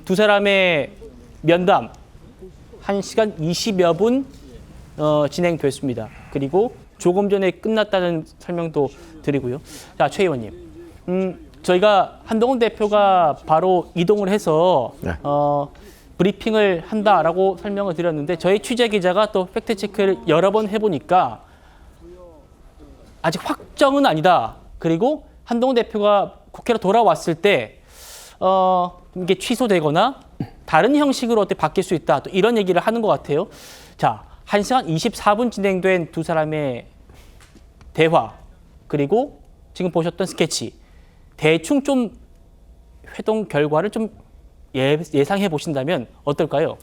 두 사람의 면담 1시간 20여 분 진행됐습니다. 그리고 조금 전에 끝났다는 설명도 드리고요. 자, 최 의원님. 저희가 한동훈 대표가 바로 이동을 해서 네. 브리핑을 한다라고 설명을 드렸는데 저희 취재 기자가 또 팩트 체크를 여러 번 해보니까 아직 확정은 아니다. 그리고 한동훈 대표가 국회로 돌아왔을 때 이게 취소되거나 다른 형식으로 어떻게 바뀔 수 있다. 또 이런 얘기를 하는 것 같아요. 자, 1시간 24분 진행된 두 사람의 대화 그리고 지금 보셨던 스케치 대충 좀 회동 결과를 좀 예상해 보신다면 어떨까요?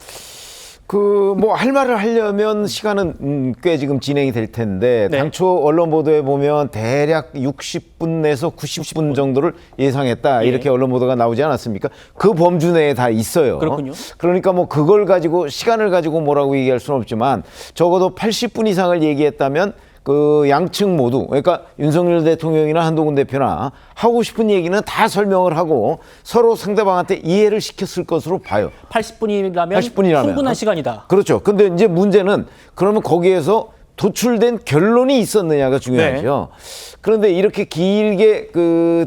뭐 할 말을 하려면 시간은 꽤 지금 진행이 될 텐데 네. 당초 언론 보도에 보면 대략 60분에서 90분 정도를 예상했다 예. 이렇게 언론 보도가 나오지 않았습니까? 그 범주 내에 다 있어요. 그렇군요. 그러니까 뭐 그걸 가지고 시간을 가지고 뭐라고 얘기할 수는 없지만 적어도 80분 이상을 얘기했다면 그 양측 모두 그러니까 윤석열 대통령이나 한동훈 대표나 하고 싶은 얘기는 다 설명을 하고 서로 상대방한테 이해를 시켰을 것으로 봐요. 80분이라면 80분이라면. 충분한 시간이다. 그렇죠. 근데 이제 문제는 그러면 거기에서 도출된 결론이 있었느냐가 중요하죠. 그런데 이렇게 길게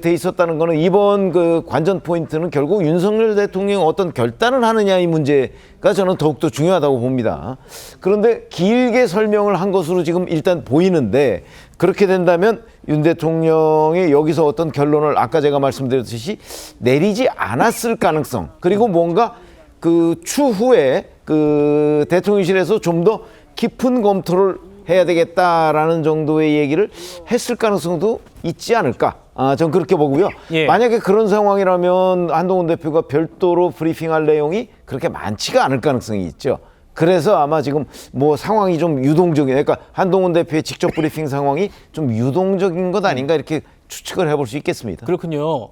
돼 있었다는 거는 이번 그 관전 포인트는 결국 윤석열 대통령이 어떤 결단을 하느냐 이 문제가 저는 더욱더 중요하다고 봅니다. 그런데 길게 설명을 한 것으로 지금 일단 보이는데 그렇게 된다면 윤 대통령이 여기서 어떤 결론을 아까 제가 말씀드렸듯이 내리지 않았을 가능성 그리고 뭔가 그 추후에 그 대통령실에서 좀 더 깊은 검토를 해야 되겠다라는 정도의 얘기를 했을 가능성도 있지 않을까. 전 그렇게 보고요. 예. 만약에 그런 상황이라면 한동훈 대표가 별도로 브리핑할 내용이 그렇게 많지가 않을 가능성이 있죠. 그래서 아마 지금 뭐 상황이 좀 유동적인, 그러니까 한동훈 대표의 직접 브리핑 상황이 좀 유동적인 것 아닌가 이렇게 추측을 해볼 수 있겠습니다. 그렇군요.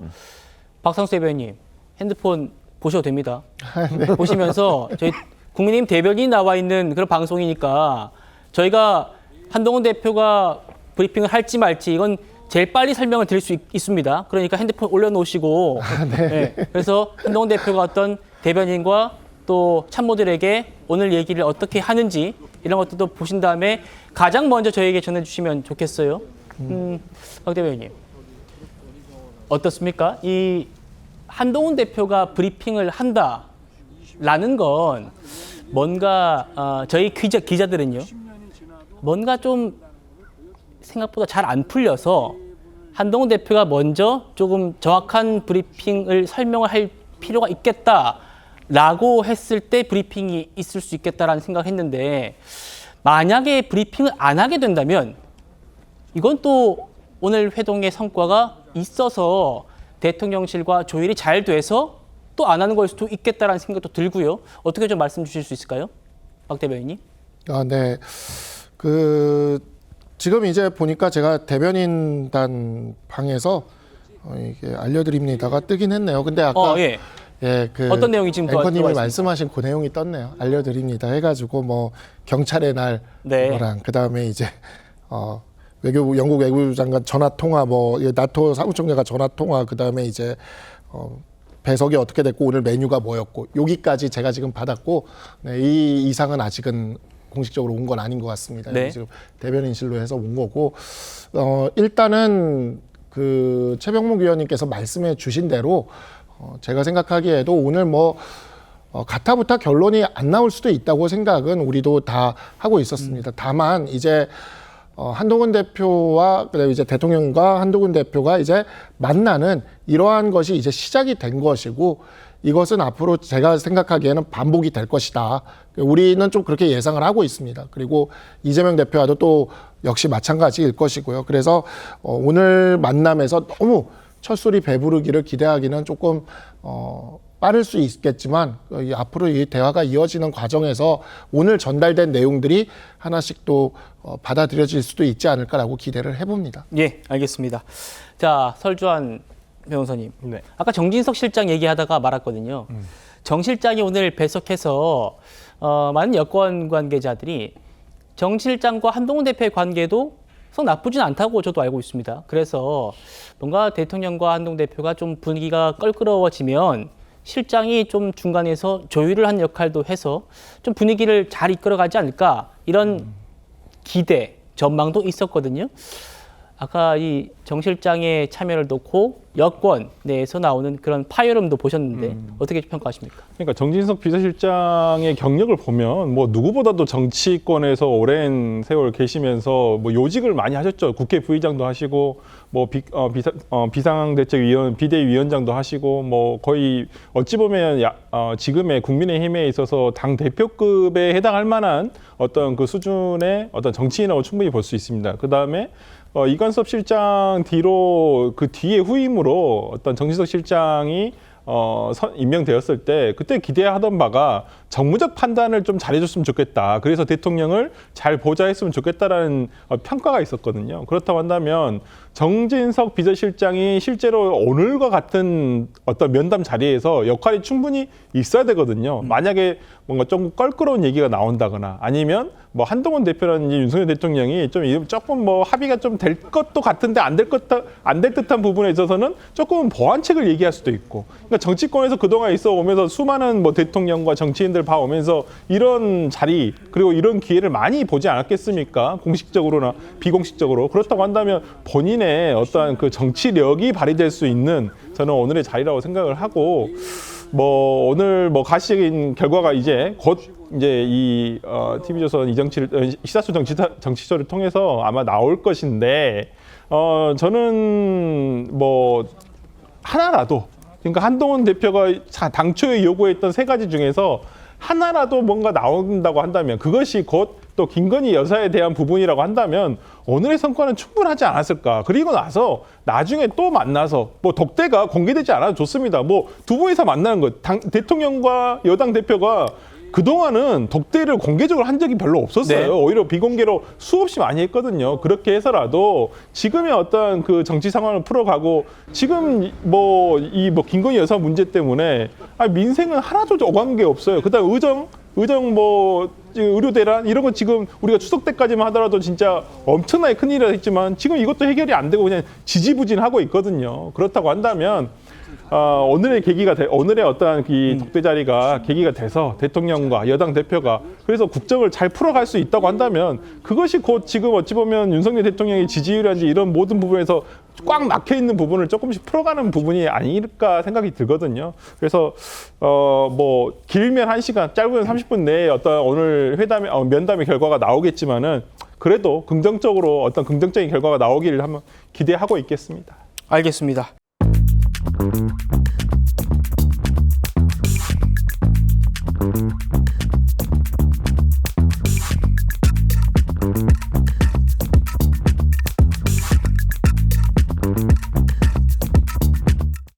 박상수 대변인 핸드폰 보셔도 됩니다. 보시면서 저희 국민의힘 대변인이 나와 있는 그런 방송이니까 저희가 한동훈 대표가 브리핑을 할지 말지 이건 제일 빨리 설명을 드릴 수 있습니다. 그러니까 핸드폰 올려놓으시고 네. 그래서 한동훈 대표가 어떤 대변인과 또 참모들에게 오늘 얘기를 어떻게 하는지 이런 것들도 보신 다음에 가장 먼저 저희에게 전해주시면 좋겠어요. 박 대변인님 어떻습니까? 이 한동훈 대표가 브리핑을 한다라는 건 뭔가 저희 기자들은요. 뭔가 좀 생각보다 잘 안 풀려서 한동훈 대표가 먼저 조금 정확한 브리핑을 설명을 할 필요가 있겠다라고 했을 때 브리핑이 있을 수 있겠다라는 생각을 했는데 만약에 브리핑을 안 하게 된다면 이건 또 오늘 회동의 성과가 있어서 대통령실과 조율이 잘 돼서 또 안 하는 걸 수도 있겠다라는 생각도 들고요. 어떻게 좀 말씀 주실 수 있을까요? 박 대변인님. 네. 지금 이제 보니까 제가 대변인단 방에서 이게 알려드립니다가 뜨긴 했네요. 근데 아까 예. 그 어떤 내용이 지금 앵커님이 말씀하신 그 내용이 떴네요. 알려드립니다 해가지고 뭐 경찰의 날 네. 거랑 그 다음에 이제 외교부 영국 외교부 장관 전화 통화 뭐 나토 사무총장과 전화 통화 그 다음에 이제 배석이 어떻게 됐고 오늘 메뉴가 뭐였고 여기까지 제가 지금 받았고 이 이상은 아직은 공식적으로 온 건 아닌 것 같습니다. 네. 지금 대변인실로 해서 온 거고 일단은 그 최병묵 위원님께서 말씀해 주신 대로 제가 생각하기에도 오늘 뭐 가타부타 결론이 안 나올 수도 있다고 생각은 우리도 다 하고 있었습니다. 다만 이제 한동훈 대표와 그다음에 이제 대통령과 한동훈 대표가 이제 만나는 이러한 것이 이제 시작이 된 것이고 이것은 앞으로 제가 생각하기에는 반복이 될 것이다. 우리는 좀 그렇게 예상을 하고 있습니다. 그리고 이재명 대표와도 또 역시 마찬가지일 것이고요. 그래서 오늘 만남에서 너무 첫소리 배부르기를 기대하기는 조금 빠를 수 있겠지만 앞으로 이 대화가 이어지는 과정에서 오늘 전달된 내용들이 하나씩 또 받아들여질 수도 있지 않을까라고 기대를 해봅니다. 예, 알겠습니다. 자, 설주환 변호사님. 네. 아까 정진석 실장 얘기하다가 말았거든요. 정 실장이 오늘 배석해서 많은 여권 관계자들이 정 실장과 한동훈 대표의 관계도 썩 나쁘진 않다고 저도 알고 있습니다. 그래서 뭔가 대통령과 한동훈 대표가 좀 분위기가 껄끄러워지면 실장이 좀 중간에서 조율을 한 역할도 해서 좀 분위기를 잘 이끌어가지 않을까 이런 기대, 전망도 있었거든요. 아까 이 정 실장의 참여를 놓고 여권 내에서 나오는 그런 파열음도 보셨는데 어떻게 평가하십니까? 그러니까 정진석 비서실장의 경력을 보면 뭐 누구보다도 정치권에서 오랜 세월 계시면서 뭐 요직을 많이 하셨죠. 국회 부의장도 하시고 뭐 비상대책위원 비대위원장도 하시고 뭐 거의 어찌 보면 지금의 국민의힘에 있어서 당 대표급에 해당할 만한 어떤 그 수준의 어떤 정치인이라고 충분히 볼 수 있습니다. 그 다음에 이관섭 실장 뒤로 그 뒤에 후임으로 어떤 정진석 실장이 임명되었을 때 그때 기대하던 바가 정무적 판단을 좀 잘해줬으면 좋겠다. 그래서 대통령을 잘 보좌했으면 좋겠다라는 평가가 있었거든요. 그렇다고 한다면 정진석 비서실장이 실제로 오늘과 같은 어떤 면담 자리에서 역할이 충분히 있어야 되거든요. 만약에 뭔가 좀 껄끄러운 얘기가 나온다거나 아니면 뭐 한동훈 대표라든지 윤석열 대통령이 좀 조금 뭐 합의가 좀 될 것도 같은데 안 될 듯한 부분에 있어서는 조금 보완책을 얘기할 수도 있고. 그러니까 정치권에서 그동안 있어 오면서 수많은 뭐 대통령과 정치인들 봐오면서 이런 자리 그리고 이런 기회를 많이 보지 않았겠습니까? 공식적으로나 비공식적으로. 그렇다고 한다면 본인의 어떠한 그 정치력이 발휘될 수 있는 저는 오늘의 자리라고 생각을 하고 뭐 오늘 뭐 가시적인 결과가 이제 곧 이제 이 TV조선 시사수 정치쇼를 통해서 아마 나올 것인데 저는 뭐 하나라도 그러니까 한동훈 대표가 당초에 요구했던 세 가지 중에서 하나라도 뭔가 나온다고 한다면 그것이 곧 또 김건희 여사에 대한 부분이라고 한다면 오늘의 성과는 충분하지 않았을까. 그리고 나서 나중에 또 만나서 뭐 독대가 공개되지 않아도 좋습니다. 뭐 두 분이서 만나는 것. 대통령과 여당 대표가 그동안은 독대를 공개적으로 한 적이 별로 없었어요. 네. 오히려 비공개로 수없이 많이 했거든요. 그렇게 해서라도 지금의 어떤 그 정치 상황을 풀어가고 지금 뭐 김건희 여사 문제 때문에 민생은 하나도 오간 게 없어요. 그다음 의정 뭐 의료 대란 이런 거 지금 우리가 추석 때까지만 하더라도 진짜 엄청나게 큰일이라 했지만 지금 이것도 해결이 안 되고 그냥 지지부진하고 있거든요. 그렇다고 한다면 오늘의 어떠한 이 독대 자리가 계기가 돼서 대통령과 여당 대표가 그래서 국정을 잘 풀어갈 수 있다고 한다면 그것이 곧 지금 어찌 보면 윤석열 대통령의 지지율이라든지 이런 모든 부분에서 꽉 막혀 있는 부분을 조금씩 풀어가는 부분이 아닐까 생각이 들거든요. 그래서 뭐 길면 1시간, 짧으면 30분 내에 어떤 오늘 면담의 결과가 나오겠지만은 그래도 긍정적으로 어떤 긍정적인 결과가 나오기를 한번 기대하고 있겠습니다. 알겠습니다.